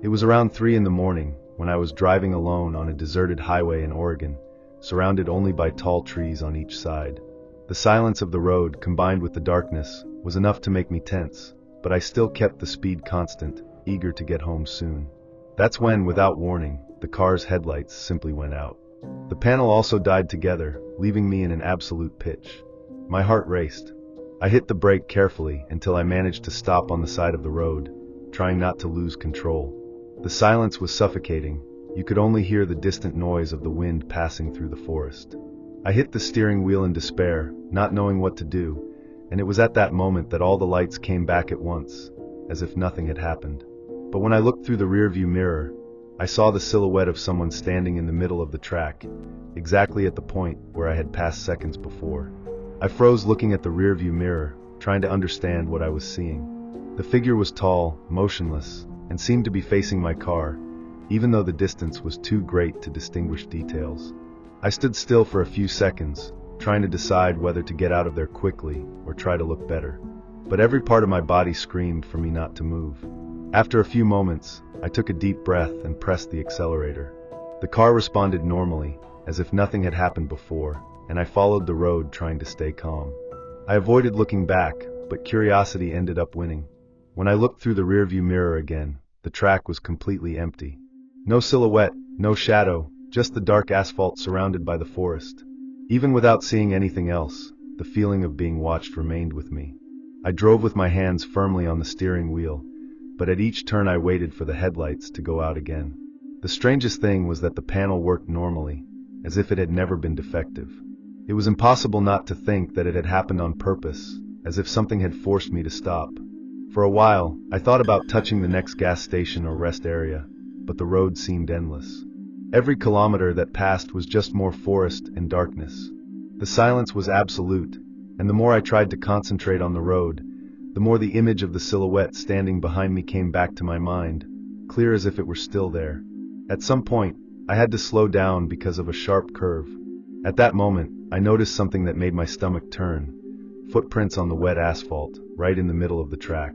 It was around 3 in the morning when I was driving alone on a deserted highway in Oregon, surrounded only by tall trees on each side. The silence of the road, combined with the darkness, was enough to make me tense, but I still kept the speed constant, eager to get home soon. That's when, without warning, the car's headlights simply went out. The panel also died together, leaving me in an absolute pitch. My heart raced. I hit the brake carefully until I managed to stop on the side of the road, trying not to lose control. The silence was suffocating. You could only hear the distant noise of the wind passing through the forest. I hit the steering wheel in despair, not knowing what to do, and it was at that moment that all the lights came back at once, as if nothing had happened. But when I looked through the rearview mirror, I saw the silhouette of someone standing in the middle of the track, exactly at the point where I had passed seconds before. I froze looking at the rearview mirror, trying to understand what I was seeing. The figure was tall, motionless, and seemed to be facing my car, even though the distance was too great to distinguish details. I stood still for a few seconds, trying to decide whether to get out of there quickly or try to look better. But every part of my body screamed for me not to move. After a few moments, I took a deep breath and pressed the accelerator. The car responded normally, as if nothing had happened before, and I followed the road trying to stay calm. I avoided looking back, but curiosity ended up winning. When I looked through the rearview mirror again, the track was completely empty. No silhouette, no shadow, just the dark asphalt surrounded by the forest. Even without seeing anything else, the feeling of being watched remained with me. I drove with my hands firmly on the steering wheel, but at each turn I waited for the headlights to go out again. The strangest thing was that the panel worked normally, as if it had never been defective. It was impossible not to think that it had happened on purpose, as if something had forced me to stop. For a while, I thought about touching the next gas station or rest area, but the road seemed endless. Every kilometer that passed was just more forest and darkness. The silence was absolute, and the more I tried to concentrate on the road, the more the image of the silhouette standing behind me came back to my mind, clear as if it were still there. At some point, I had to slow down because of a sharp curve. At that moment, I noticed something that made my stomach turn. Footprints on the wet asphalt, right in the middle of the track.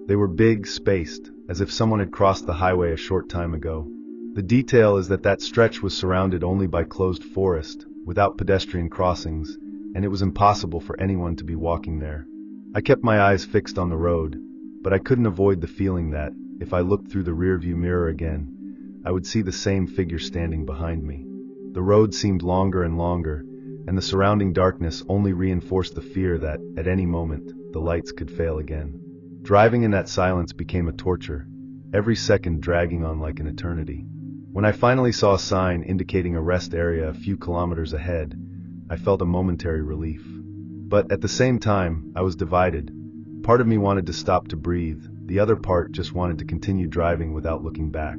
They were big, spaced, as if someone had crossed the highway a short time ago. The detail is that that stretch was surrounded only by closed forest, without pedestrian crossings, and it was impossible for anyone to be walking there. I kept my eyes fixed on the road, but I couldn't avoid the feeling that, if I looked through the rearview mirror again, I would see the same figure standing behind me. The road seemed longer and longer, and the surrounding darkness only reinforced the fear that, at any moment, the lights could fail again. Driving in that silence became a torture, every second dragging on like an eternity. When I finally saw a sign indicating a rest area a few kilometers ahead, I felt a momentary relief. But at the same time, I was divided. Part of me wanted to stop to breathe, the other part just wanted to continue driving without looking back.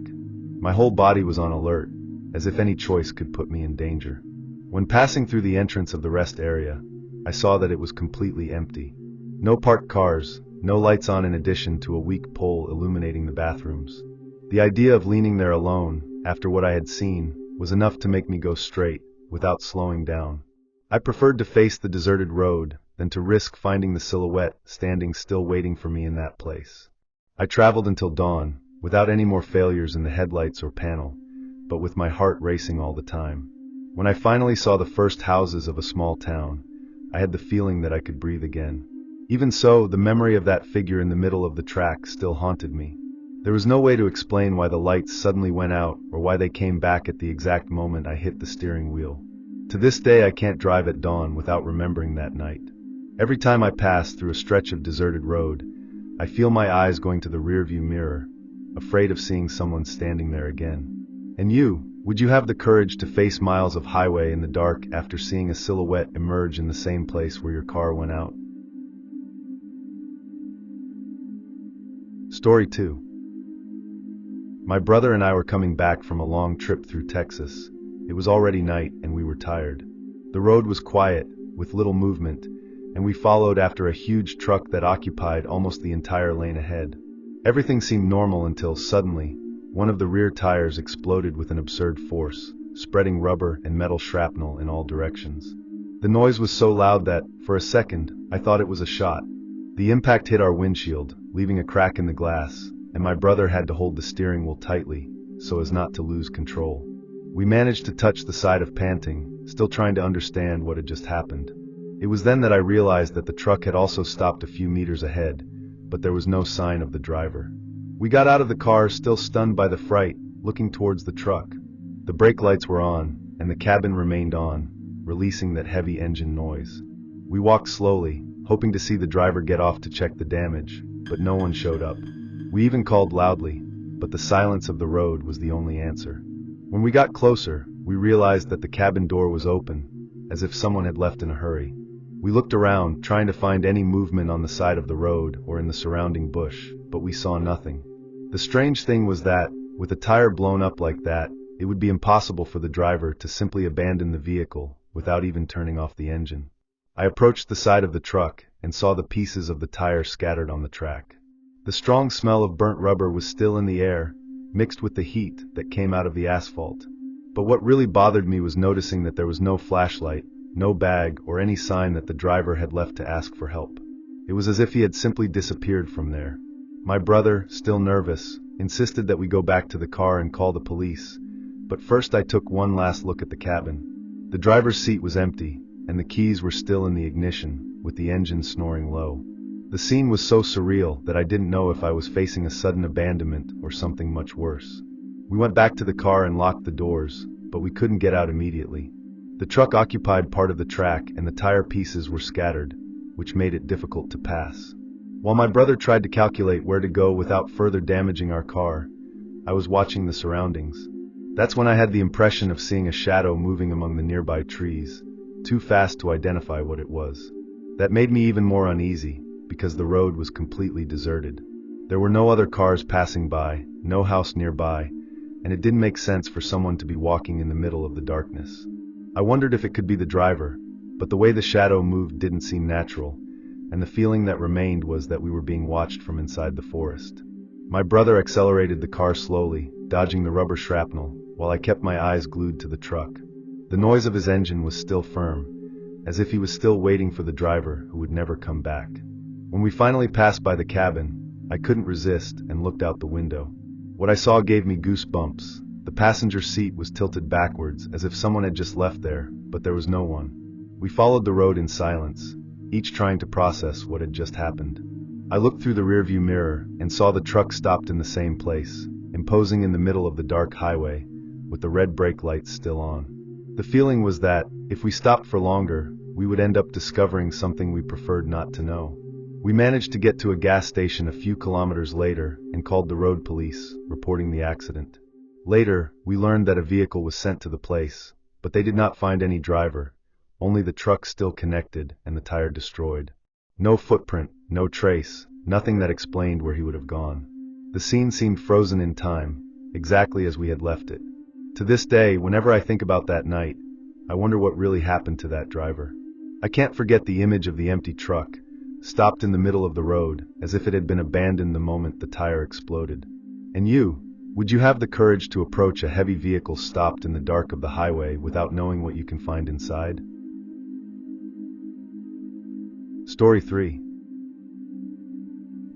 My whole body was on alert, as if any choice could put me in danger. When passing through the entrance of the rest area, I saw that it was completely empty. No parked cars, no lights on in addition to a weak pole illuminating the bathrooms. The idea of leaning there alone, after what I had seen, was enough to make me go straight, without slowing down. I preferred to face the deserted road than to risk finding the silhouette standing still waiting for me in that place. I traveled until dawn, without any more failures in the headlights or panel, but with my heart racing all the time. When I finally saw the first houses of a small town, I had the feeling that I could breathe again. Even so, the memory of that figure in the middle of the track still haunted me. There was no way to explain why the lights suddenly went out or why they came back at the exact moment I hit the steering wheel. To this day, I can't drive at dawn without remembering that night. Every time I pass through a stretch of deserted road, I feel my eyes going to the rearview mirror, afraid of seeing someone standing there again. And you, would you have the courage to face miles of highway in the dark after seeing a silhouette emerge in the same place where your car went out? Story 2. My brother and I were coming back from a long trip through Texas. It was already night and we were tired. The road was quiet, with little movement, and we followed after a huge truck that occupied almost the entire lane ahead. Everything seemed normal until suddenly, one of the rear tires exploded with an absurd force, spreading rubber and metal shrapnel in all directions. The noise was so loud that, for a second, I thought it was a shot. The impact hit our windshield, leaving a crack in the glass, and my brother had to hold the steering wheel tightly so as not to lose control. We managed to touch the side of Panting, still trying to understand what had just happened. It was then that I realized that the truck had also stopped a few meters ahead, but there was no sign of the driver. We got out of the car, still stunned by the fright, looking towards the truck. The brake lights were on, and the cabin remained on, releasing that heavy engine noise. We walked slowly, hoping to see the driver get off to check the damage, but no one showed up. We even called loudly, but the silence of the road was the only answer. When we got closer, we realized that the cabin door was open, as if someone had left in a hurry. We looked around, trying to find any movement on the side of the road or in the surrounding bush, but we saw nothing. The strange thing was that, with a tire blown up like that, it would be impossible for the driver to simply abandon the vehicle without even turning off the engine. I approached the side of the truck and saw the pieces of the tire scattered on the track. The strong smell of burnt rubber was still in the air, mixed with the heat that came out of the asphalt. But what really bothered me was noticing that there was no flashlight, no bag, or any sign that the driver had left to ask for help. It was as if he had simply disappeared from there. My brother, still nervous, insisted that we go back to the car and call the police, but first I took one last look at the cabin. The driver's seat was empty, and the keys were still in the ignition, with the engine snoring low. The scene was so surreal that I didn't know if I was facing a sudden abandonment or something much worse. We went back to the car and locked the doors, but we couldn't get out immediately. The truck occupied part of the track and the tire pieces were scattered, which made it difficult to pass. While my brother tried to calculate where to go without further damaging our car, I was watching the surroundings. That's when I had the impression of seeing a shadow moving among the nearby trees, too fast to identify what it was. That made me even more uneasy, because the road was completely deserted. There were no other cars passing by, no house nearby, and it didn't make sense for someone to be walking in the middle of the darkness. I wondered if it could be the driver, but the way the shadow moved didn't seem natural, and the feeling that remained was that we were being watched from inside the forest. My brother accelerated the car slowly, dodging the rubber shrapnel, while I kept my eyes glued to the truck. The noise of his engine was still firm, as if he was still waiting for the driver who would never come back. When we finally passed by the cabin, I couldn't resist and looked out the window. What I saw gave me goosebumps. The passenger seat was tilted backwards, as if someone had just left there, but there was no one. We followed the road in silence, each trying to process what had just happened. I looked through the rearview mirror and saw the truck stopped in the same place, imposing in the middle of the dark highway, with the red brake lights still on. The feeling was that, if we stopped for longer, we would end up discovering something we preferred not to know. We managed to get to a gas station a few kilometers later and called the road police, reporting the accident. Later, we learned that a vehicle was sent to the place, but they did not find any driver, only the truck still connected and the tire destroyed. No footprint, no trace, nothing that explained where he would have gone. The scene seemed frozen in time, exactly as we had left it. To this day, whenever I think about that night, I wonder what really happened to that driver. I can't forget the image of the empty truck, stopped in the middle of the road, as if it had been abandoned the moment the tire exploded. And you, would you have the courage to approach a heavy vehicle stopped in the dark of the highway without knowing what you can find inside? Story 3.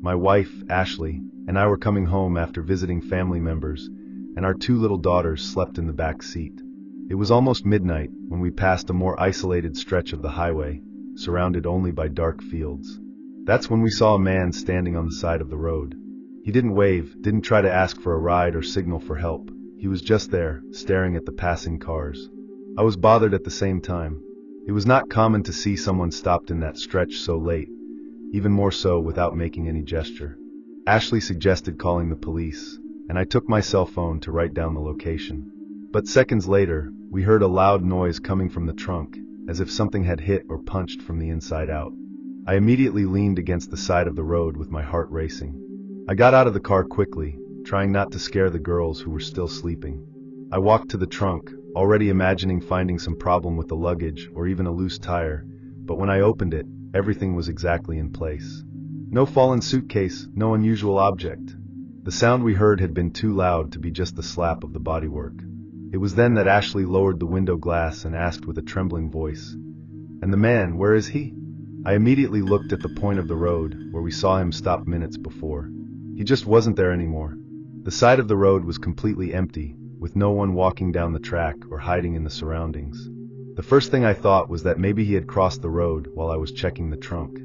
My wife, Ashley, and I were coming home after visiting family members, and our 2 little daughters slept in the back seat. It was almost midnight when we passed a more isolated stretch of the highway, surrounded only by dark fields. That's when we saw a man standing on the side of the road. He didn't wave, didn't try to ask for a ride or signal for help. He was just there, staring at the passing cars. I was bothered at the same time. It was not common to see someone stopped in that stretch so late, even more so without making any gesture. Ashley suggested calling the police, and I took my cell phone to write down the location. But seconds later, we heard a loud noise coming from the trunk, as if something had hit or punched from the inside out. I immediately leaned against the side of the road with my heart racing. I got out of the car quickly, trying not to scare the girls who were still sleeping. I walked to the trunk, already imagining finding some problem with the luggage or even a loose tire, but when I opened it, everything was exactly in place. No fallen suitcase, no unusual object. The sound we heard had been too loud to be just the slap of the bodywork. It was then that Ashley lowered the window glass and asked with a trembling voice, "And the man, where is he?" I immediately looked at the point of the road, where we saw him stop minutes before. He just wasn't there anymore. The side of the road was completely empty, with no one walking down the track or hiding in the surroundings. The first thing I thought was that maybe he had crossed the road while I was checking the trunk.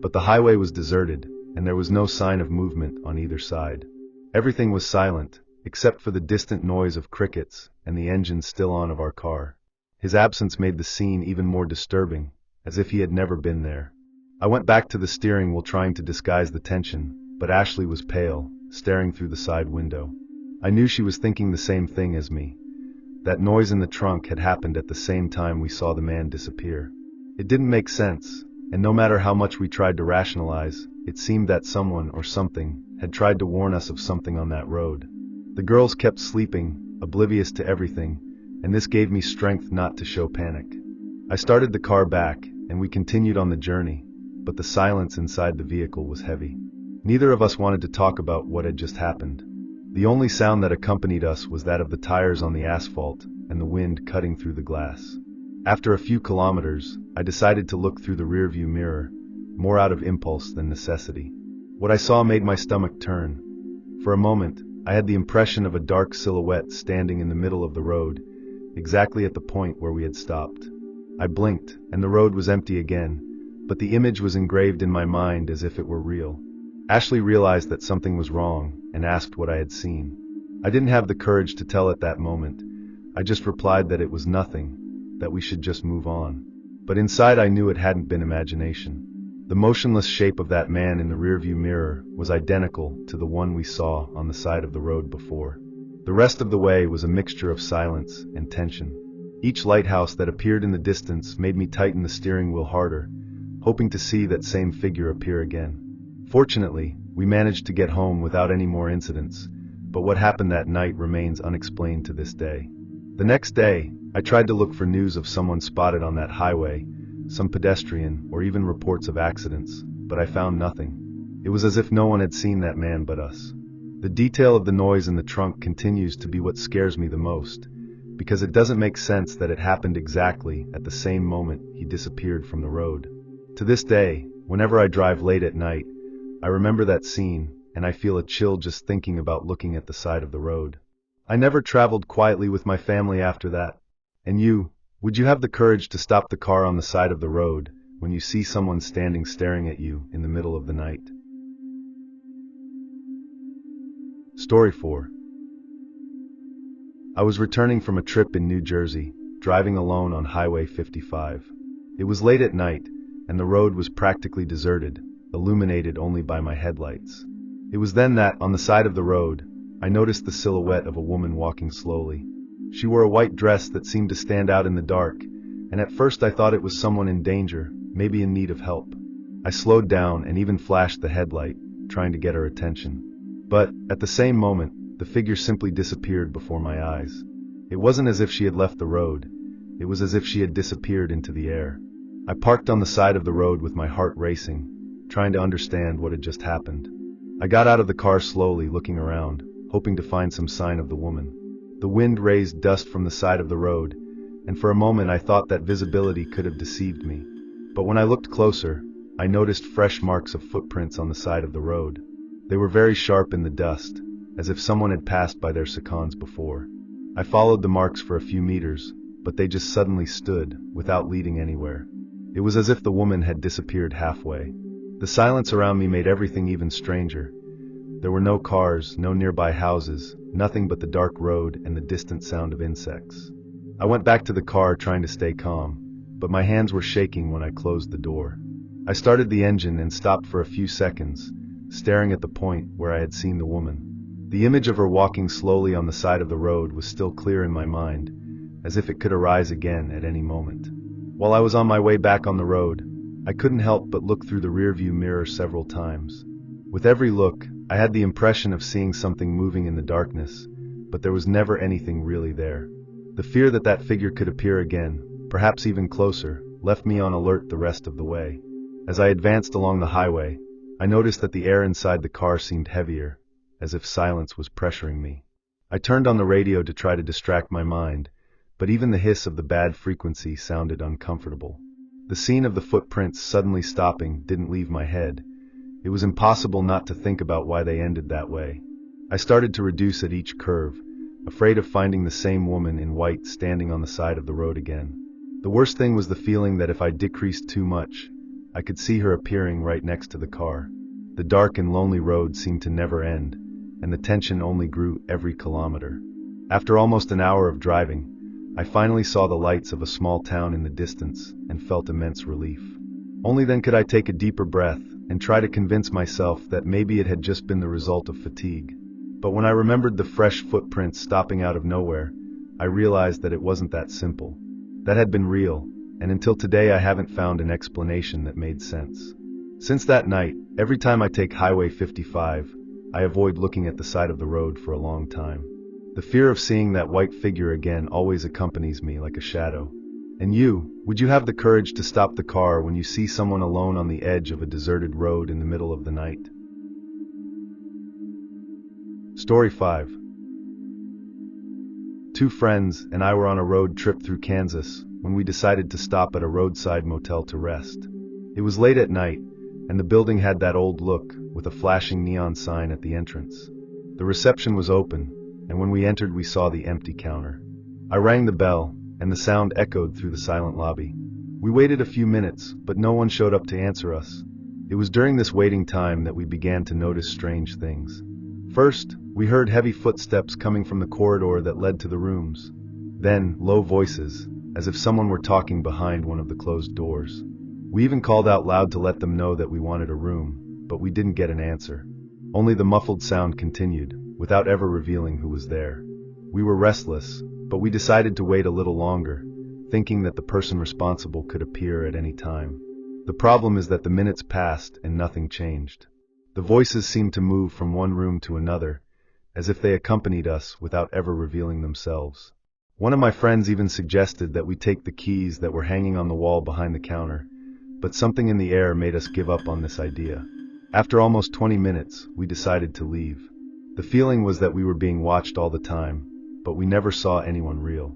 But the highway was deserted, and there was no sign of movement on either side. Everything was silent, except for the distant noise of crickets and the engine still on of our car. His absence made the scene even more disturbing, as if he had never been there. I went back to the steering wheel trying to disguise the tension, but Ashley was pale, staring through the side window. I knew she was thinking the same thing as me. That noise in the trunk had happened at the same time we saw the man disappear. It didn't make sense, and no matter how much we tried to rationalize, it seemed that someone or something had tried to warn us of something on that road. The girls kept sleeping, oblivious to everything, and this gave me strength not to show panic. I started the car back, and we continued on the journey, but the silence inside the vehicle was heavy. Neither of us wanted to talk about what had just happened. The only sound that accompanied us was that of the tires on the asphalt and the wind cutting through the glass. After a few kilometers, I decided to look through the rearview mirror, more out of impulse than necessity. What I saw made my stomach turn. For a moment, I had the impression of a dark silhouette standing in the middle of the road, exactly at the point where we had stopped. I blinked, and the road was empty again, but the image was engraved in my mind as if it were real. Ashley realized that something was wrong and asked what I had seen. I didn't have the courage to tell at that moment. I just replied that it was nothing, that we should just move on. But inside I knew it hadn't been imagination. The motionless shape of that man in the rearview mirror was identical to the one we saw on the side of the road before. The rest of the way was a mixture of silence and tension. Each lighthouse that appeared in the distance made me tighten the steering wheel harder, hoping to see that same figure appear again. Fortunately, we managed to get home without any more incidents, but what happened that night remains unexplained to this day. The next day, I tried to look for news of someone spotted on that highway, some pedestrian, or even reports of accidents, but I found nothing. It was as if no one had seen that man but us. The detail of the noise in the trunk continues to be what scares me the most, because it doesn't make sense that it happened exactly at the same moment he disappeared from the road. To this day, whenever I drive late at night, I remember that scene, and I feel a chill just thinking about looking at the side of the road. I never traveled quietly with my family after that. And you, would you have the courage to stop the car on the side of the road when you see someone standing staring at you in the middle of the night? Story 4. I was returning from a trip in New Jersey, driving alone on Highway 55. It was late at night, and the road was practically deserted, illuminated only by my headlights. It was then that, on the side of the road, I noticed the silhouette of a woman walking slowly. She wore a white dress that seemed to stand out in the dark, and at first I thought it was someone in danger, maybe in need of help. I slowed down and even flashed the headlight, trying to get her attention. But, at the same moment, the figure simply disappeared before my eyes. It wasn't as if she had left the road, it was as if she had disappeared into the air. I parked on the side of the road with my heart racing, trying to understand what had just happened. I got out of the car slowly, looking around, hoping to find some sign of the woman. The wind raised dust from the side of the road, and for a moment I thought that visibility could have deceived me. But when I looked closer, I noticed fresh marks of footprints on the side of the road. They were very sharp in the dust, as if someone had passed by their seconds before. I followed the marks for a few meters, but they just suddenly stood, without leading anywhere. It was as if the woman had disappeared halfway. The silence around me made everything even stranger. There were no cars, no nearby houses, nothing but the dark road and the distant sound of insects. I went back to the car trying to stay calm, but my hands were shaking when I closed the door. I started the engine and stopped for a few seconds, staring at the point where I had seen the woman. The image of her walking slowly on the side of the road was still clear in my mind, as if it could arise again at any moment. While I was on my way back on the road, I couldn't help but look through the rearview mirror several times. With every look, I had the impression of seeing something moving in the darkness, but there was never anything really there. The fear that that figure could appear again, perhaps even closer, left me on alert the rest of the way. As I advanced along the highway, I noticed that the air inside the car seemed heavier, as if silence was pressuring me. I turned on the radio to try to distract my mind, but even the hiss of the bad frequency sounded uncomfortable. The scene of the footprints suddenly stopping didn't leave my head. It It was impossible not to think about why they ended that way. I started to reduce at each curve, afraid of finding the same woman in white standing on the side of the road again. The worst thing was the feeling that if I decreased too much, I could see her appearing right next to the car. The dark and lonely road seemed to never end, and the tension only grew every kilometer. After almost an hour of driving, I finally saw the lights of a small town in the distance and felt immense relief. Only then could I take a deeper breath and try to convince myself that maybe it had just been the result of fatigue. But when I remembered the fresh footprints stopping out of nowhere, I realized that it wasn't that simple. That had been real, and until today I haven't found an explanation that made sense. Since that night, every time I take Highway 55, I avoid looking at the side of the road for a long time. The fear of seeing that white figure again always accompanies me like a shadow. And you, would you have the courage to stop the car when you see someone alone on the edge of a deserted road in the middle of the night? Story 5. Two friends and I were on a road trip through Kansas when we decided to stop at a roadside motel to rest. It was late at night, and the building had that old look, with a flashing neon sign at the entrance. The reception was open, and when we entered we saw the empty counter. I rang the bell, and the sound echoed through the silent lobby. We waited a few minutes, but no one showed up to answer us. It was during this waiting time that we began to notice strange things. First, we heard heavy footsteps coming from the corridor that led to the rooms. Then, low voices, as if someone were talking behind one of the closed doors. We even called out loud to let them know that we wanted a room, but we didn't get an answer. Only the muffled sound continued, without ever revealing who was there. We were restless, but we decided to wait a little longer, thinking that the person responsible could appear at any time. The problem is that the minutes passed and nothing changed. The voices seemed to move from one room to another, as if they accompanied us without ever revealing themselves. One of my friends even suggested that we take the keys that were hanging on the wall behind the counter, but something in the air made us give up on this idea. After almost 20 minutes, we decided to leave. The feeling was that we were being watched all the time, but we never saw anyone real.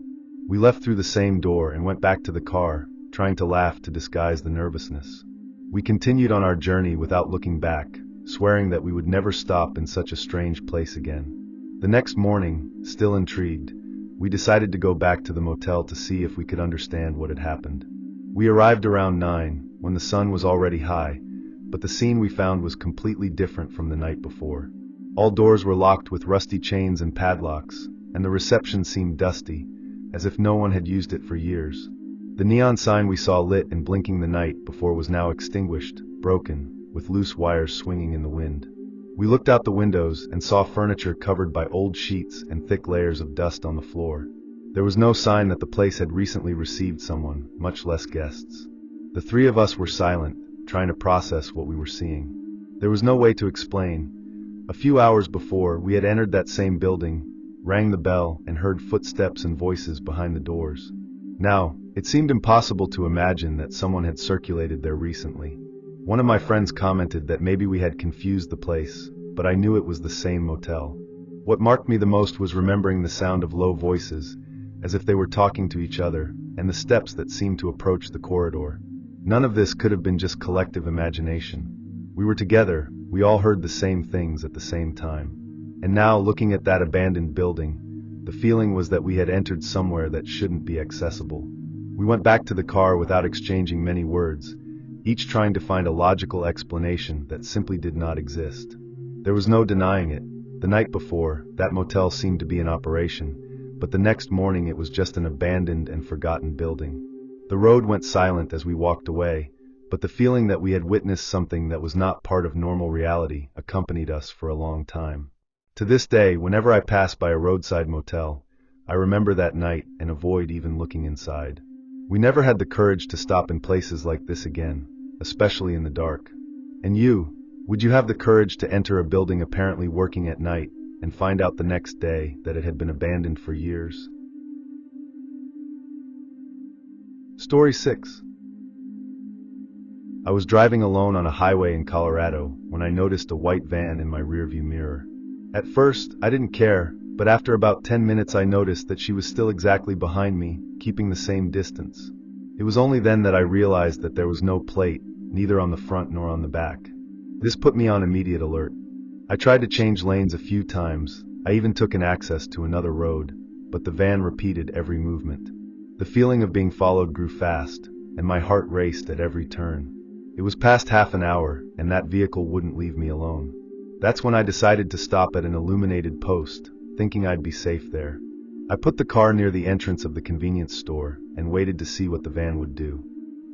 We left through the same door and went back to the car, trying to laugh to disguise the nervousness. We continued on our journey without looking back, swearing that we would never stop in such a strange place again. The next morning, still intrigued, we decided to go back to the motel to see if we could understand what had happened. We arrived around 9, when the sun was already high, but the scene we found was completely different from the night before. All doors were locked with rusty chains and padlocks, and the reception seemed dusty, as if no one had used it for years. The neon sign we saw lit and blinking the night before was now extinguished, broken, with loose wires swinging in the wind. We looked out the windows and saw furniture covered by old sheets and thick layers of dust on the floor. There was no sign that the place had recently received someone, much less guests. The three of us were silent, trying to process what we were seeing. There was no way to explain. A few hours before, we had entered that same building, rang the bell, and heard footsteps and voices behind the doors. Now, it seemed impossible to imagine that someone had circulated there recently. One of my friends commented that maybe we had confused the place, but I knew it was the same motel. What marked me the most was remembering the sound of low voices, as if they were talking to each other, and the steps that seemed to approach the corridor. None of this could have been just collective imagination. We were together, we all heard the same things at the same time. And now, looking at that abandoned building, the feeling was that we had entered somewhere that shouldn't be accessible. We went back to the car without exchanging many words, each trying to find a logical explanation that simply did not exist. There was no denying it. The night before, that motel seemed to be in operation, but the next morning it was just an abandoned and forgotten building. The road went silent as we walked away, but the feeling that we had witnessed something that was not part of normal reality accompanied us for a long time. To this day, whenever I pass by a roadside motel, I remember that night and avoid even looking inside. We never had the courage to stop in places like this again, especially in the dark. And you, would you have the courage to enter a building apparently working at night and find out the next day that it had been abandoned for years? Story 6. I was driving alone on a highway in Colorado when I noticed a white van in my rearview mirror. At first, I didn't care, but after about 10 minutes I noticed that she was still exactly behind me, keeping the same distance. It was only then that I realized that there was no plate, neither on the front nor on the back. This put me on immediate alert. I tried to change lanes a few times. I even took an access to another road, but the van repeated every movement. The feeling of being followed grew fast, and my heart raced at every turn. It was past half an hour, and that vehicle wouldn't leave me alone. That's when I decided to stop at an illuminated post, thinking I'd be safe there. I put the car near the entrance of the convenience store and waited to see what the van would do.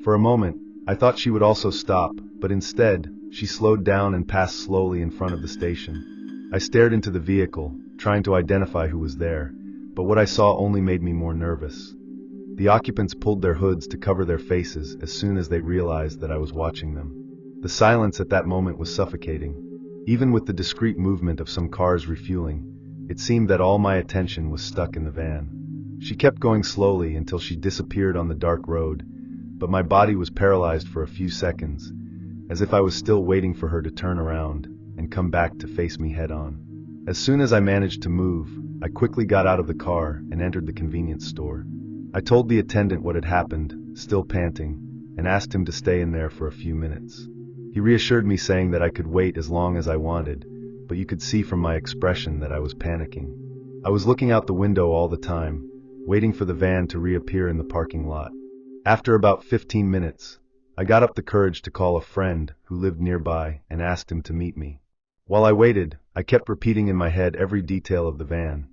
For a moment, I thought she would also stop, but instead, she slowed down and passed slowly in front of the station. I stared into the vehicle, trying to identify who was there, but what I saw only made me more nervous. The occupants pulled their hoods to cover their faces as soon as they realized that I was watching them. The silence at that moment was suffocating. Even with the discreet movement of some cars refueling, it seemed that all my attention was stuck in the van. She kept going slowly until she disappeared on the dark road, but my body was paralyzed for a few seconds, as if I was still waiting for her to turn around and come back to face me head-on. As soon as I managed to move, I quickly got out of the car and entered the convenience store. I told the attendant what had happened, still panting, and asked him to stay in there for a few minutes. He reassured me, saying that I could wait as long as I wanted, but you could see from my expression that I was panicking. I was looking out the window all the time, waiting for the van to reappear in the parking lot. After about 15 minutes, I got up the courage to call a friend who lived nearby and asked him to meet me. While I waited, I kept repeating in my head every detail of the van.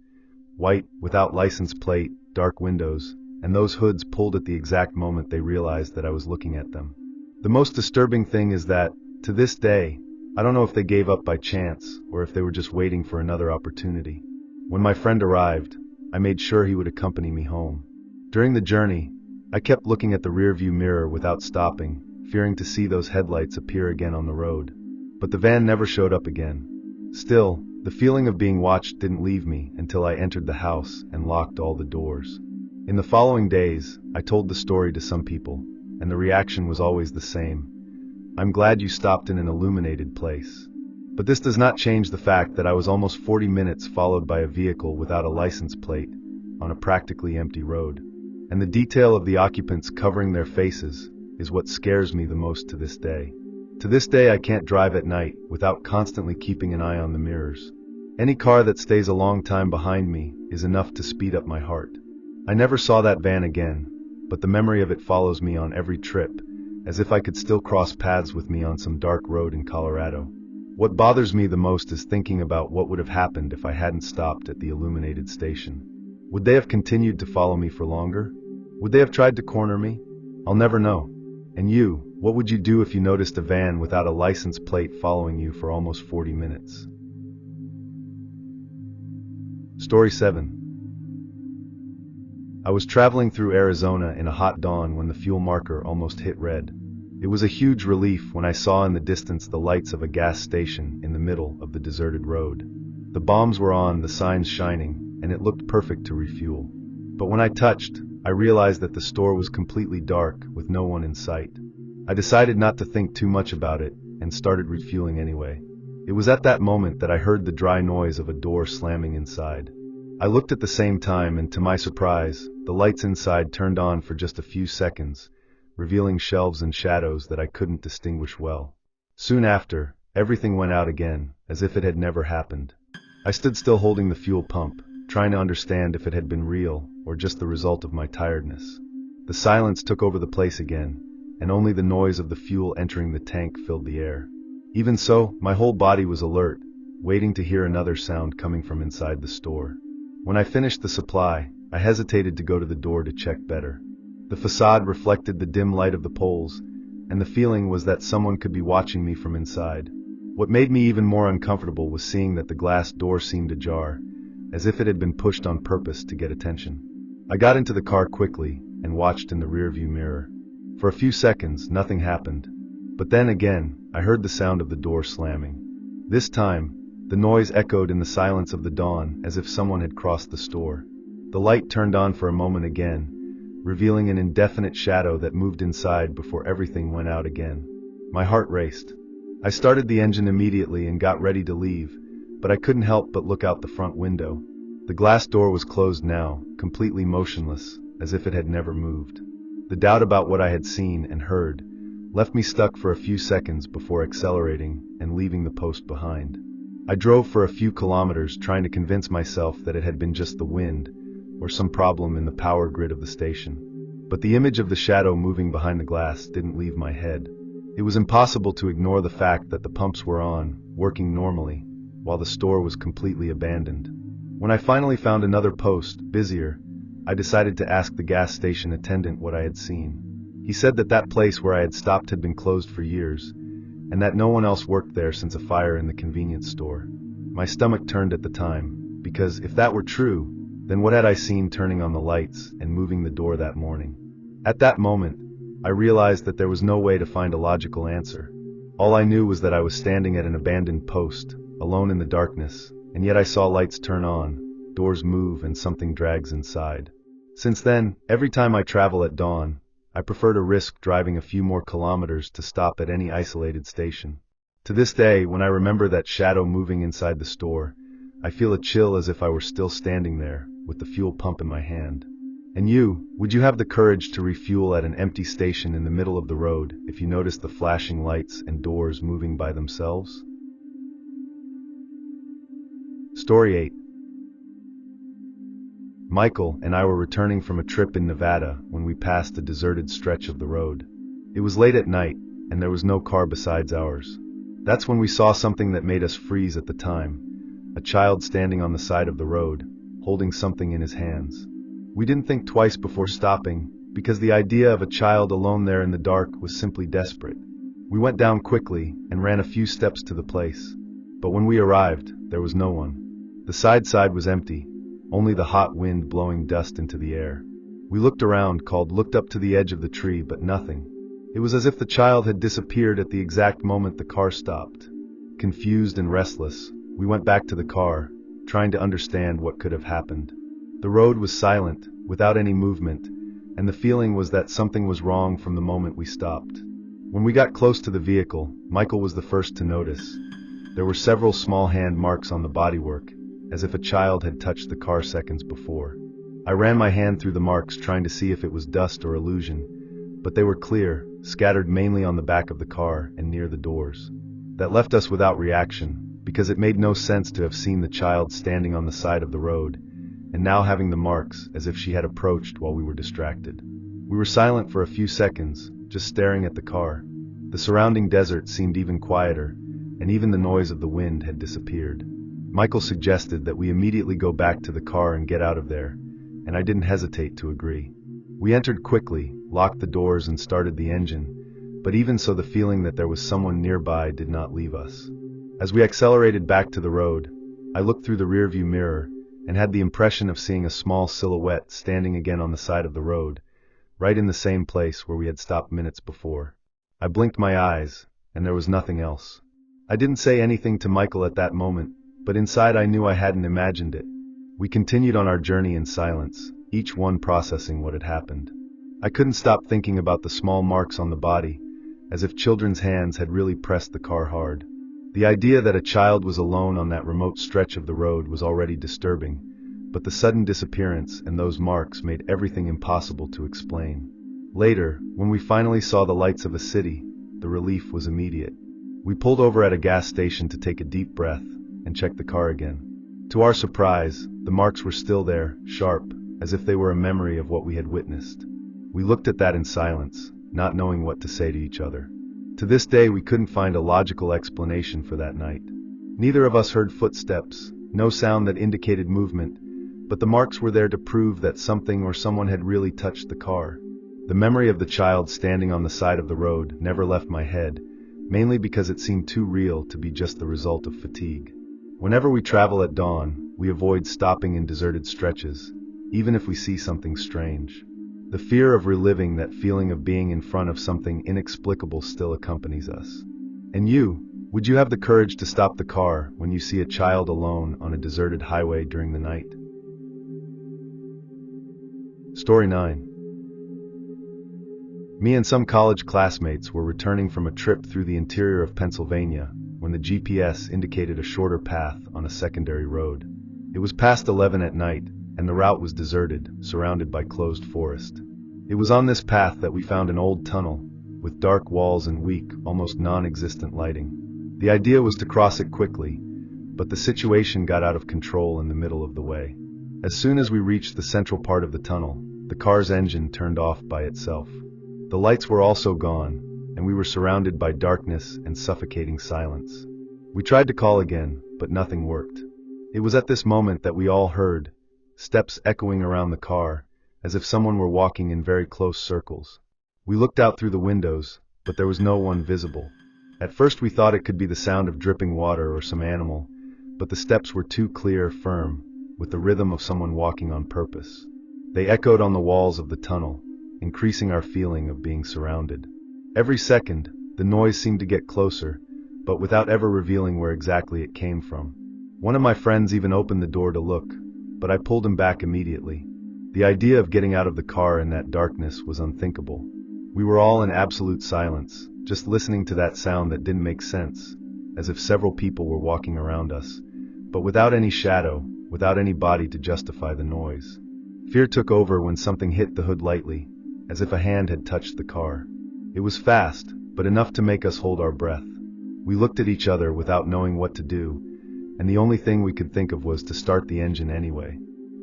White, without license plate, dark windows, and those hoods pulled at the exact moment they realized that I was looking at them. The most disturbing thing is that, to this day, I don't know if they gave up by chance or if they were just waiting for another opportunity. When my friend arrived, I made sure he would accompany me home. During the journey, I kept looking at the rearview mirror without stopping, fearing to see those headlights appear again on the road. But the van never showed up again. Still, the feeling of being watched didn't leave me until I entered the house and locked all the doors. In the following days, I told the story to some people, and the reaction was always the same. I'm glad you stopped in an illuminated place. But this does not change the fact that I was almost 40 minutes followed by a vehicle without a license plate on a practically empty road. And the detail of the occupants covering their faces is what scares me the most to this day. To this day, I can't drive at night without constantly keeping an eye on the mirrors. Any car that stays a long time behind me is enough to speed up my heart. I never saw that van again, but the memory of it follows me on every trip, as if I could still cross paths with me on some dark road in Colorado. What bothers me the most is thinking about what would have happened if I hadn't stopped at the illuminated station. Would they have continued to follow me for longer? Would they have tried to corner me? I'll never know. And you, what would you do if you noticed a van without a license plate following you for almost 40 minutes? Story 7. I was traveling through Arizona in a hot dawn when the fuel marker almost hit red. It was a huge relief when I saw in the distance the lights of a gas station in the middle of the deserted road. The bombs were on, the signs shining, and it looked perfect to refuel. But when I touched, I realized that the store was completely dark with no one in sight. I decided not to think too much about it and started refueling anyway. It was at that moment that I heard the dry noise of a door slamming inside. I looked at the same time, and to my surprise, the lights inside turned on for just a few seconds, revealing shelves and shadows that I couldn't distinguish well. Soon after, everything went out again, as if it had never happened. I stood still holding the fuel pump, trying to understand if it had been real or just the result of my tiredness. The silence took over the place again, and only the noise of the fuel entering the tank filled the air. Even so, my whole body was alert, waiting to hear another sound coming from inside the store. When I finished the supply, I hesitated to go to the door to check better. The facade reflected the dim light of the poles, and the feeling was that someone could be watching me from inside. What made me even more uncomfortable was seeing that the glass door seemed ajar, as if it had been pushed on purpose to get attention. I got into the car quickly and watched in the rearview mirror. For a few seconds, nothing happened. But then again, I heard the sound of the door slamming. This time, the noise echoed in the silence of the dawn as if someone had crossed the store. The light turned on for a moment again, revealing an indefinite shadow that moved inside before everything went out again. My heart raced. I started the engine immediately and got ready to leave, but I couldn't help but look out the front window. The glass door was closed now, completely motionless, as if it had never moved. The doubt about what I had seen and heard left me stuck for a few seconds before accelerating and leaving the post behind. I drove for a few kilometers trying to convince myself that it had been just the wind or some problem in the power grid of the station. But the image of the shadow moving behind the glass didn't leave my head. It was impossible to ignore the fact that the pumps were on, working normally, while the store was completely abandoned. When I finally found another post, busier, I decided to ask the gas station attendant what I had seen. He said that that place where I had stopped had been closed for years, and that no one else worked there since a fire in the convenience store. My stomach turned at the time, because if that were true, then what had I seen turning on the lights and moving the door that morning? At that moment, I realized that there was no way to find a logical answer. All I knew was that I was standing at an abandoned post, alone in the darkness, and yet I saw lights turn on, doors move, and something drags inside. Since then, every time I travel at dawn, I prefer to risk driving a few more kilometers to stop at any isolated station. To this day, when I remember that shadow moving inside the store, I feel a chill as if I were still standing there, with the fuel pump in my hand. And you, would you have the courage to refuel at an empty station in the middle of the road if you noticed the flashing lights and doors moving by themselves? Story 8. Michael and I were returning from a trip in Nevada when we passed a deserted stretch of the road. It was late at night, and there was no car besides ours. That's when we saw something that made us freeze at the time: a child standing on the side of the road, holding something in his hands. We didn't think twice before stopping, because the idea of a child alone there in the dark was simply desperate. We went down quickly and ran a few steps to the place. But when we arrived, there was no one. The side was empty, only the hot wind blowing dust into the air. We looked around, looked up to the edge of the tree, but nothing. It was as if the child had disappeared at the exact moment the car stopped. Confused and restless, we went back to the car, trying to understand what could have happened. The road was silent, without any movement, and the feeling was that something was wrong from the moment we stopped. When we got close to the vehicle, Michael was the first to notice. There were several small hand marks on the bodywork, as if a child had touched the car seconds before. I ran my hand through the marks, trying to see if it was dust or illusion, but they were clear, scattered mainly on the back of the car and near the doors. That left us without reaction, because it made no sense to have seen the child standing on the side of the road, and now having the marks as if she had approached while we were distracted. We were silent for a few seconds, just staring at the car. The surrounding desert seemed even quieter, and even the noise of the wind had disappeared. Michael suggested that we immediately go back to the car and get out of there, and I didn't hesitate to agree. We entered quickly, locked the doors, and started the engine, but even so, the feeling that there was someone nearby did not leave us. As we accelerated back to the road, I looked through the rearview mirror and had the impression of seeing a small silhouette standing again on the side of the road, right in the same place where we had stopped minutes before. I blinked my eyes, and there was nothing else. I didn't say anything to Michael at that moment, but inside I knew I hadn't imagined it. We continued on our journey in silence, each one processing what had happened. I couldn't stop thinking about the small marks on the body, as if children's hands had really pressed the car hard. The idea that a child was alone on that remote stretch of the road was already disturbing, but the sudden disappearance and those marks made everything impossible to explain. Later, when we finally saw the lights of a city, the relief was immediate. We pulled over at a gas station to take a deep breath and check the car again. To our surprise, the marks were still there, sharp, as if they were a memory of what we had witnessed. We looked at that in silence, not knowing what to say to each other. To this day, we couldn't find a logical explanation for that night. Neither of us heard footsteps, no sound that indicated movement, but the marks were there to prove that something or someone had really touched the car. The memory of the child standing on the side of the road never left my head, mainly because it seemed too real to be just the result of fatigue. Whenever we travel at dawn, we avoid stopping in deserted stretches, even if we see something strange. The fear of reliving that feeling of being in front of something inexplicable still accompanies us. And you, would you have the courage to stop the car when you see a child alone on a deserted highway during the night? Story 9. Me and some college classmates were returning from a trip through the interior of Pennsylvania when the GPS indicated a shorter path on a secondary road. It was past 11 at night, and the route was deserted, surrounded by closed forest. It was on this path that we found an old tunnel, with dark walls and weak, almost non-existent lighting. The idea was to cross it quickly, but the situation got out of control in the middle of the way. As soon as we reached the central part of the tunnel, the car's engine turned off by itself. The lights were also gone, and we were surrounded by darkness and suffocating silence. We tried to call again, but nothing worked. It was at this moment that we all heard steps echoing around the car, as if someone were walking in very close circles. We looked out through the windows, but there was no one visible. At first we thought it could be the sound of dripping water or some animal, but the steps were too clear, firm, with the rhythm of someone walking on purpose. They echoed on the walls of the tunnel, increasing our feeling of being surrounded. Every second, the noise seemed to get closer, but without ever revealing where exactly it came from. One of my friends even opened the door to look, but I pulled him back immediately. The idea of getting out of the car in that darkness was unthinkable. We were all in absolute silence, just listening to that sound that didn't make sense, as if several people were walking around us, but without any shadow, without any body to justify the noise. Fear took over when something hit the hood lightly, as if a hand had touched the car. It was fast, but enough to make us hold our breath. We looked at each other without knowing what to do, and the only thing we could think of was to start the engine anyway.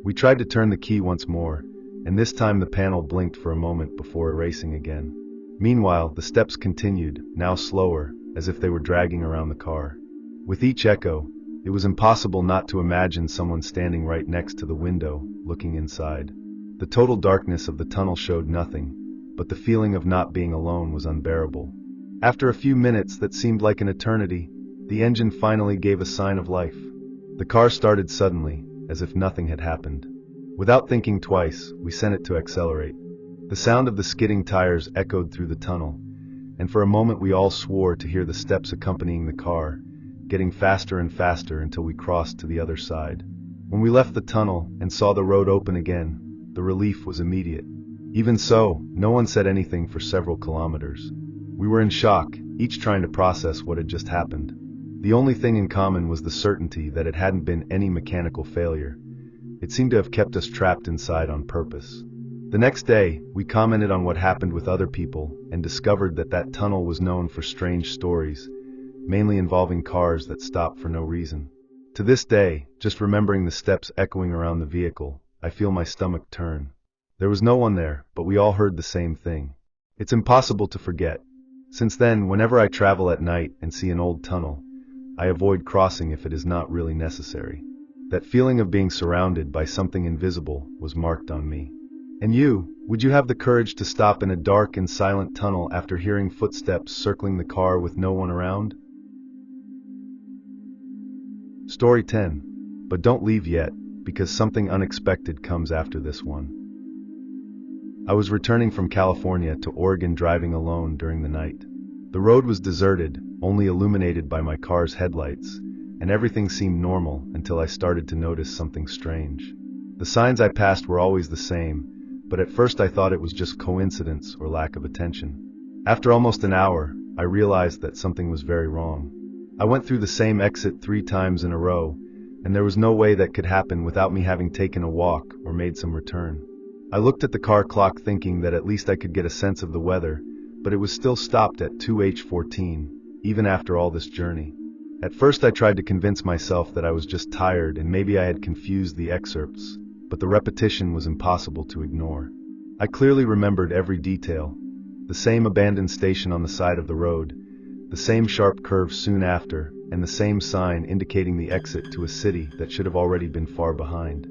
We tried to turn the key once more, and this time the panel blinked for a moment before erasing again. Meanwhile, the steps continued, now slower, as if they were dragging around the car. With each echo, it was impossible not to imagine someone standing right next to the window, looking inside. The total darkness of the tunnel showed nothing, but the feeling of not being alone was unbearable. After a few minutes that seemed like an eternity, the engine finally gave a sign of life. The car started suddenly, as if nothing had happened. Without thinking twice, we sent it to accelerate. The sound of the skidding tires echoed through the tunnel, and for a moment we all swore to hear the steps accompanying the car, getting faster and faster until we crossed to the other side. When we left the tunnel and saw the road open again, the relief was immediate. Even so, no one said anything for several kilometers. We were in shock, each trying to process what had just happened. The only thing in common was the certainty that it hadn't been any mechanical failure. It seemed to have kept us trapped inside on purpose. The next day, we commented on what happened with other people and discovered that that tunnel was known for strange stories, mainly involving cars that stopped for no reason. To this day, just remembering the steps echoing around the vehicle, I feel my stomach turn. There was no one there, but we all heard the same thing. It's impossible to forget. Since then, whenever I travel at night and see an old tunnel, I avoid crossing if it is not really necessary. That feeling of being surrounded by something invisible was marked on me. And you, would you have the courage to stop in a dark and silent tunnel after hearing footsteps circling the car with no one around? Story 10. But don't leave yet, because something unexpected comes after this one. I was returning from California to Oregon driving alone during the night. The road was deserted, only illuminated by my car's headlights, and everything seemed normal until I started to notice something strange. The signs I passed were always the same, but at first I thought it was just coincidence or lack of attention. After almost an hour, I realized that something was very wrong. I went through the same exit 3 times in a row, and there was no way that could happen without me having taken a walk or made some return. I looked at the car clock thinking that at least I could get a sense of the weather, but it was still stopped at 2:14, even after all this journey. At first I tried to convince myself that I was just tired and maybe I had confused the excerpts, but the repetition was impossible to ignore. I clearly remembered every detail. The same abandoned station on the side of the road, the same sharp curve soon after, and the same sign indicating the exit to a city that should have already been far behind.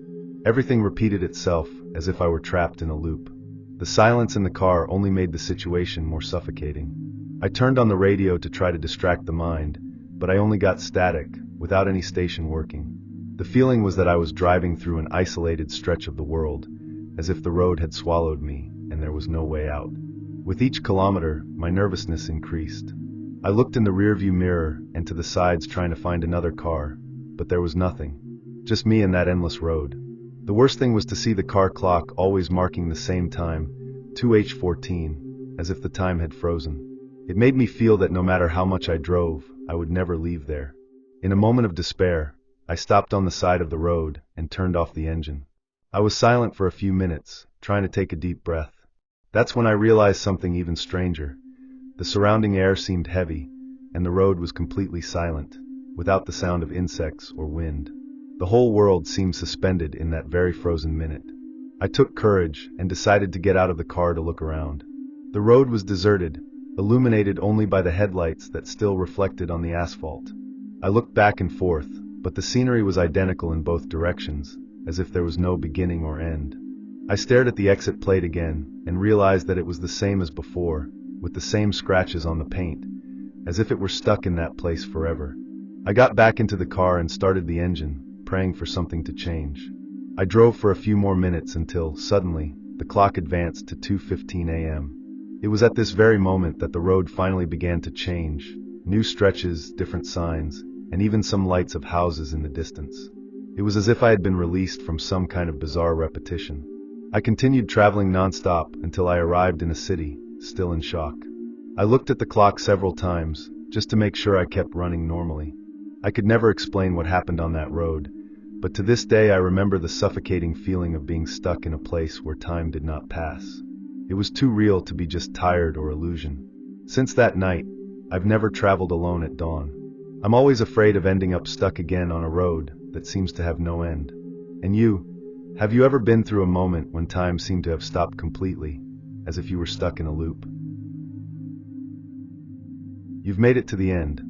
Everything repeated itself, as if I were trapped in a loop. The silence in the car only made the situation more suffocating. I turned on the radio to try to distract the mind, but I only got static, without any station working. The feeling was that I was driving through an isolated stretch of the world, as if the road had swallowed me, and there was no way out. With each kilometer, my nervousness increased. I looked in the rearview mirror and to the sides trying to find another car, but there was nothing. Just me and that endless road. The worst thing was to see the car clock always marking the same time, 2:14, as if the time had frozen. It made me feel that no matter how much I drove, I would never leave there. In a moment of despair, I stopped on the side of the road and turned off the engine. I was silent for a few minutes, trying to take a deep breath. That's when I realized something even stranger. The surrounding air seemed heavy, and the road was completely silent, without the sound of insects or wind. The whole world seemed suspended in that very frozen minute. I took courage and decided to get out of the car to look around. The road was deserted, illuminated only by the headlights that still reflected on the asphalt. I looked back and forth, but the scenery was identical in both directions, as if there was no beginning or end. I stared at the exit plate again and realized that it was the same as before, with the same scratches on the paint, as if it were stuck in that place forever. I got back into the car and started the engine, praying for something to change. I drove for a few more minutes until, suddenly, the clock advanced to 2:15 a.m. It was at this very moment that the road finally began to change, new stretches, different signs, and even some lights of houses in the distance. It was as if I had been released from some kind of bizarre repetition. I continued traveling non-stop until I arrived in a city, still in shock. I looked at the clock several times, just to make sure I kept running normally. I could never explain what happened on that road, but to this day I remember the suffocating feeling of being stuck in a place where time did not pass. It was too real to be just tired or illusion. Since that night, I've never traveled alone at dawn. I'm always afraid of ending up stuck again on a road that seems to have no end. And you, have you ever been through a moment when time seemed to have stopped completely, as if you were stuck in a loop? You've made it to the end.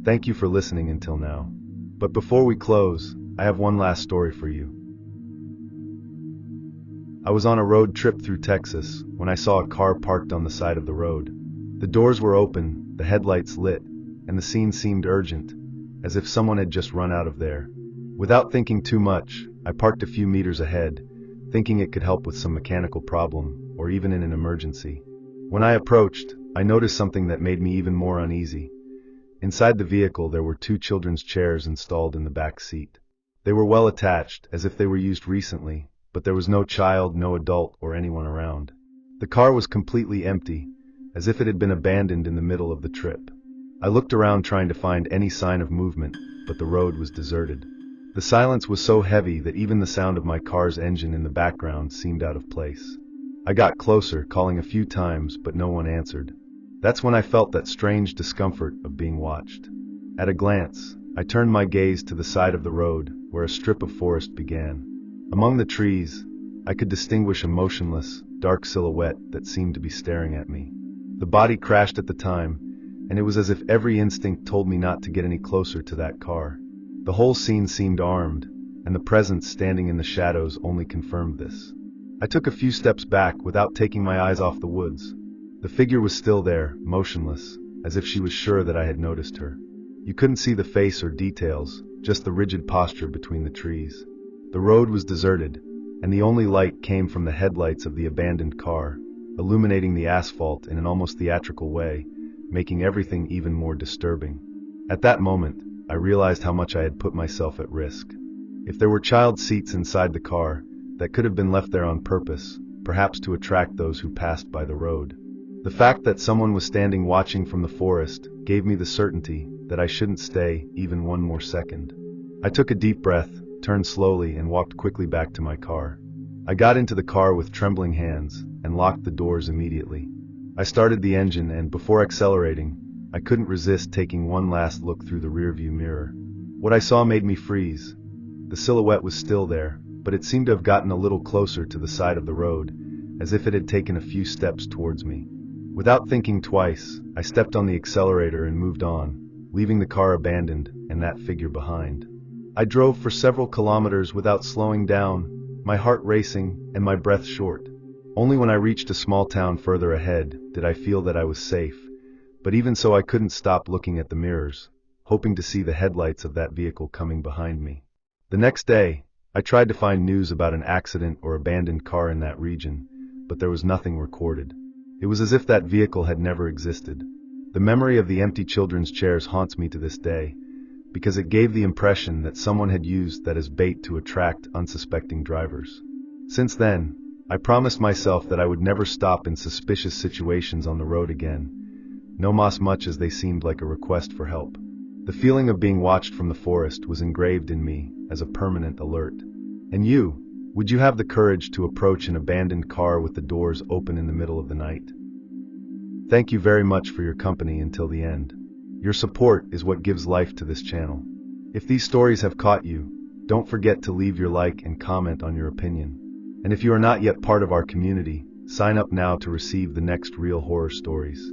Thank you for listening until now. But before we close, I have one last story for you. I was on a road trip through Texas when I saw a car parked on the side of the road. The doors were open, the headlights lit, and the scene seemed urgent, as if someone had just run out of there. Without thinking too much, I parked a few meters ahead, thinking it could help with some mechanical problem, or even in an emergency. When I approached, I noticed something that made me even more uneasy. Inside the vehicle there were 2 children's chairs installed in the back seat. They were well attached, as if they were used recently, but there was no child, no adult, or anyone around. The car was completely empty, as if it had been abandoned in the middle of the trip. I looked around trying to find any sign of movement, but the road was deserted. The silence was so heavy that even the sound of my car's engine in the background seemed out of place. I got closer, calling a few times, but no one answered. That's when I felt that strange discomfort of being watched. At a glance, I turned my gaze to the side of the road, where a strip of forest began. Among the trees, I could distinguish a motionless, dark silhouette that seemed to be staring at me. The body crashed at the time, and it was as if every instinct told me not to get any closer to that car. The whole scene seemed armed, and the presence standing in the shadows only confirmed this. I took a few steps back without taking my eyes off the woods. The figure was still there, motionless, as if she was sure that I had noticed her. You couldn't see the face or details, just the rigid posture between the trees. The road was deserted, and the only light came from the headlights of the abandoned car, illuminating the asphalt in an almost theatrical way, making everything even more disturbing. At that moment, I realized how much I had put myself at risk. If there were child seats inside the car, that could have been left there on purpose, perhaps to attract those who passed by the road. The fact that someone was standing watching from the forest gave me the certainty that I shouldn't stay even one more second. I took a deep breath, turned slowly, and walked quickly back to my car. I got into the car with trembling hands and locked the doors immediately. I started the engine and, before accelerating, I couldn't resist taking one last look through the rearview mirror. What I saw made me freeze. The silhouette was still there, but it seemed to have gotten a little closer to the side of the road, as if it had taken a few steps towards me. Without thinking twice, I stepped on the accelerator and moved on, leaving the car abandoned and that figure behind. I drove for several kilometers without slowing down, my heart racing and my breath short. Only when I reached a small town further ahead did I feel that I was safe, but even so I couldn't stop looking at the mirrors, hoping to see the headlights of that vehicle coming behind me. The next day, I tried to find news about an accident or abandoned car in that region, but there was nothing recorded. It was as if that vehicle had never existed. The memory of the empty children's chairs haunts me to this day, because it gave the impression that someone had used that as bait to attract unsuspecting drivers. Since then, I promised myself that I would never stop in suspicious situations on the road again, no much as they seemed like a request for help. The feeling of being watched from the forest was engraved in me as a permanent alert. And you? Would you have the courage to approach an abandoned car with the doors open in the middle of the night? Thank you very much for your company until the end. Your support is what gives life to this channel. If these stories have caught you, don't forget to leave your like and comment on your opinion. And if you are not yet part of our community, sign up now to receive the next real horror stories.